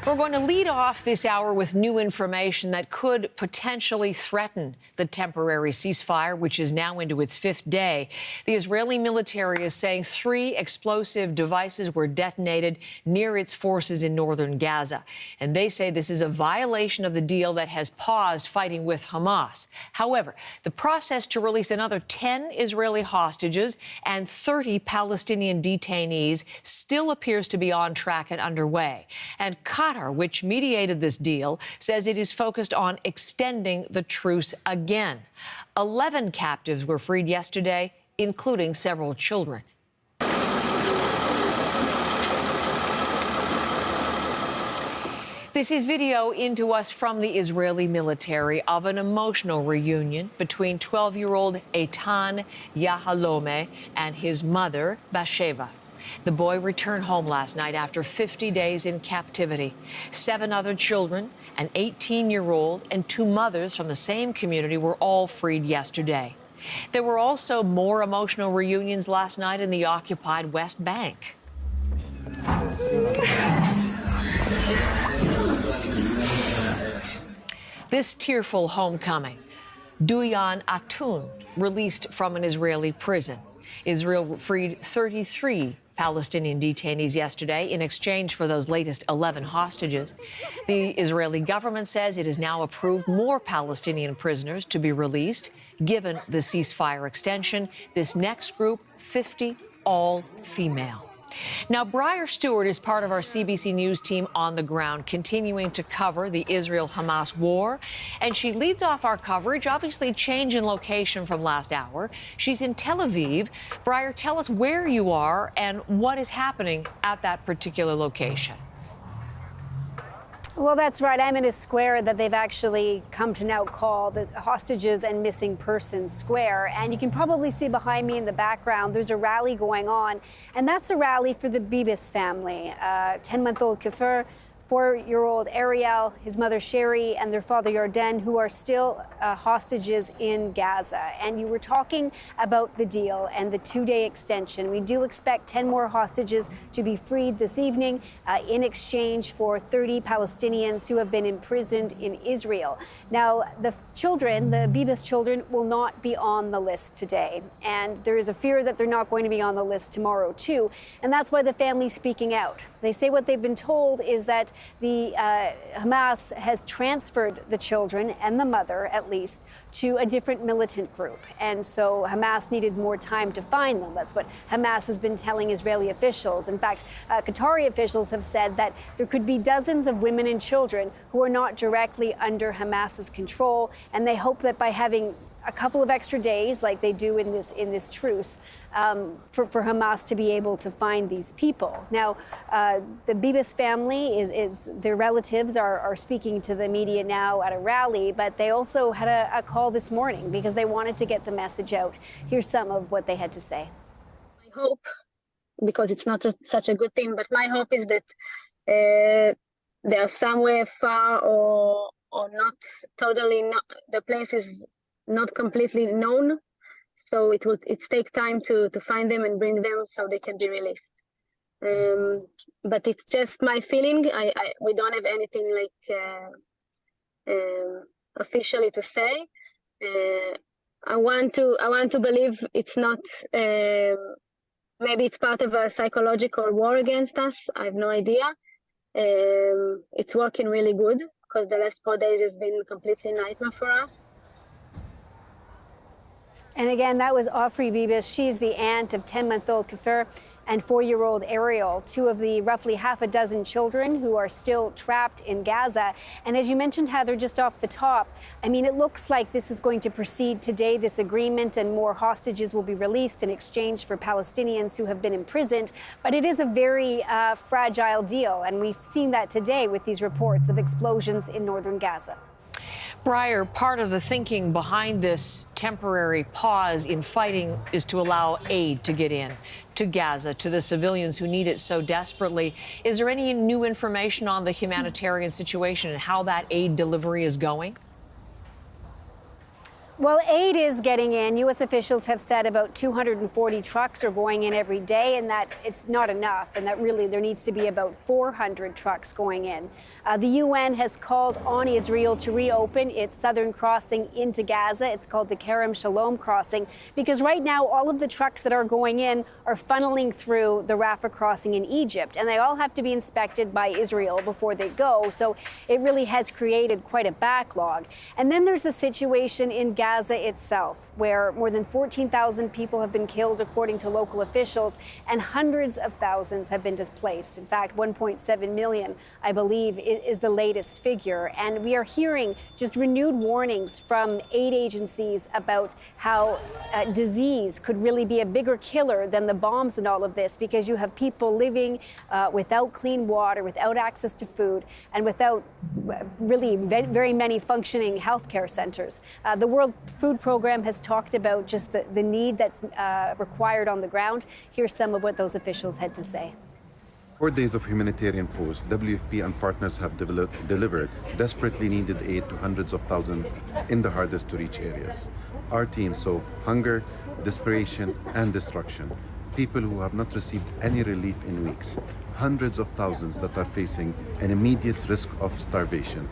We're going to lead off this hour with new information that could potentially threaten the temporary ceasefire, which is now into its 5th day. The Israeli military is saying 3 explosive devices were detonated near its forces in northern Gaza. And they say this is a violation of the deal that has paused fighting with Hamas. However, the process to release another 10 Israeli hostages and 30 Palestinian detainees still appears to be on track and underway. And Qatar, which mediated this deal, says it is focused on extending the truce again. 11 captives were freed yesterday, including several children. This is video into us from the Israeli military of an emotional reunion between 12-year-old Eitan Yahalome and his mother, Basheva. The boy returned home last night after 50 days in captivity. 7 other children, an 18-year-old, and 2 mothers from the same community were all freed yesterday. There were also more emotional reunions last night in the occupied West Bank. This tearful homecoming. Duyan Atun, released from an Israeli prison. Israel freed 33 Palestinian detainees yesterday in exchange for those latest 11 hostages. The Israeli government says it has now approved more Palestinian prisoners to be released. Given the ceasefire extension, this next group, 50, all female. Now, Briar Stewart is part of our CBC News team on the ground, continuing to cover the Israel-Hamas war. And she leads off our coverage, obviously change in location from last hour. She's in Tel Aviv. Briar, tell us where you are and what is happening at that particular location. Well, that's right. I'm in a square that they've actually come to now call the Hostages and Missing Persons Square. And you can probably see behind me in the background, there's a rally going on. And that's a rally for the Bibas family. 10-month-old Kafir, 4-year-old Ariel, his mother Sherry, and their father Yarden, who are still hostages in Gaza. And you were talking about the deal and the 2-day extension. We do expect 10 more hostages to be freed this evening in exchange for 30 Palestinians who have been imprisoned in Israel. Now, the children, the Bibas children, will not be on the list today. And there is a fear that they're not going to be on the list tomorrow, too. And that's why the family's speaking out. They say what they've been told is that the Hamas has transferred the children and the mother, at least, to a different militant group. And so Hamas needed more time to find them. That's what Hamas has been telling Israeli officials. In fact, Qatari officials have said that there could be dozens of women and children who are not directly under Hamas's control. And they hope that by having a couple of extra days, like they do in this truce, for Hamas to be able to find these people. Now, the Bibas family is their relatives are speaking to the media now at a rally, but they also had a call this morning because they wanted to get the message out. Here's some of what they had to say. My hope, because it's not such a good thing, but my hope is that they are somewhere far or not totally. The place is not completely known, so it takes time to find them and bring them so they can be released. But it's just my feeling. We don't have anything like officially to say. I want to believe it's not. Maybe it's part of a psychological war against us. I have no idea. It's working really good because the last 4 days has been completely nightmare for us. And again, that was Ofri Bibas. She's the aunt of 10-month-old Kafir and 4-year-old Ariel, 2 of the roughly half a dozen children who are still trapped in Gaza. And as you mentioned, Heather, just off the top, I mean, it looks like this is going to proceed today, this agreement, and more hostages will be released in exchange for Palestinians who have been imprisoned. But it is a very fragile deal, and we've seen that today with these reports of explosions in northern Gaza. Briar, part of the thinking behind this temporary pause in fighting is to allow aid to get in to Gaza, to the civilians who need it so desperately. Is there any new information on the humanitarian situation and how that aid delivery is going? Well, aid is getting in. U.S. officials have said about 240 trucks are going in every day, and that it's not enough, and that really there needs to be about 400 trucks going in. The UN has called on Israel to reopen its southern crossing into Gaza. It's called the Kerem Shalom crossing, because right now all of the trucks that are going in are funneling through the Rafah crossing in Egypt, and they all have to be inspected by Israel before they go. So it really has created quite a backlog. And then there's the situation in Gaza itself, where more than 14,000 people have been killed, according to local officials, and hundreds of thousands have been displaced. In fact, 1.7 million, I believe, is the latest figure. And we are hearing just renewed warnings from aid agencies about how disease could really be a bigger killer than the bombs and all of this, because you have people living without clean water, without access to food, and without really very many functioning healthcare centers. The World Food Program has talked about just the need that's required on the ground. Here's some of what those officials had to say. 4 days of humanitarian pause, WFP and partners have delivered desperately needed aid to hundreds of thousands in the hardest to reach areas. Our team saw hunger, desperation, and destruction. People who have not received any relief in weeks. Hundreds of thousands that are facing an immediate risk of starvation.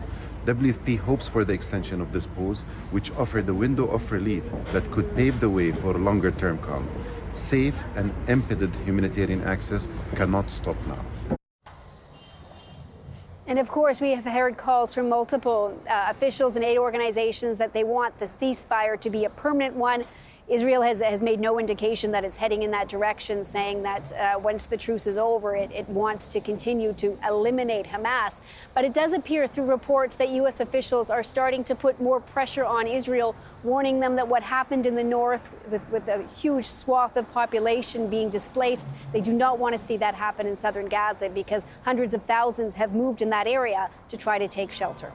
WFP hopes for the extension of this pause, which offered a window of relief that could pave the way for a longer-term calm. Safe and impeded humanitarian access cannot stop now. And of course, we have heard calls from multiple officials and aid organizations that they want the ceasefire to be a permanent one. Israel has made no indication that it's heading in that direction, saying that once the truce is over, it wants to continue to eliminate Hamas. But it does appear through reports that U.S. officials are starting to put more pressure on Israel, warning them that what happened in the north with a huge swath of population being displaced, they do not want to see that happen in southern Gaza, because hundreds of thousands have moved in that area to try to take shelter.